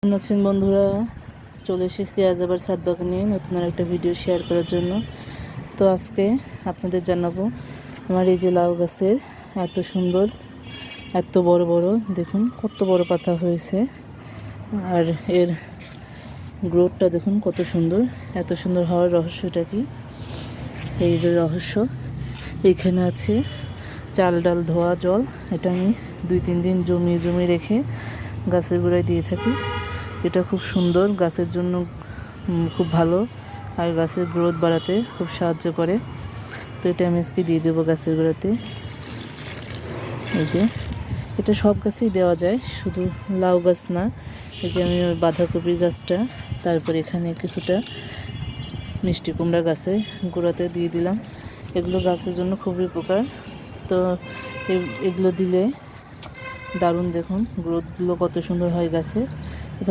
কেমন আছেন বন্ধুরা? চলে এসেছি আজ আবার ছাদ বাগানে নতুন আর একটা ভিডিও শেয়ার করার জন্য। তো আজকে আপনাদের জানাবো আমার এই যে লাউ গাছের এত সুন্দর, এত বড় বড়, দেখুন কত বড় পাতা হয়েছে। আর এর গ্রোথটা দেখুন কত সুন্দর। এত সুন্দর হওয়ার রহস্যটা কি? এই যে রহস্য এখানে আছে চাল ডাল ধোয়া জল। এটা আমি 2-3 দিন জমিয়ে রেখে গাছের গোড়ায় দিয়ে থাকি। এটা খুব সুন্দর, গাছের জন্য খুব ভালো, আর গাছের গ্রোথ বাড়াতে খুব সাহায্য করে। তো এটা আমি আজকে দিয়ে দেবো গাছের গোড়াতে। এই যে এটা সব গাছেই দেওয়া যায়, শুধু লাউ গাছ না। এই যে আমি বাঁধাকপির গাছটা, তারপর এখানে কিছুটা মিষ্টি কুমড়া গাছের গোড়াতে দিয়ে দিলাম। এগুলো গাছের জন্য খুবই উপকার। তো এগুলো দিলে দারুণ, দেখুন গ্রোথগুলো কত সুন্দর হয় গাছের।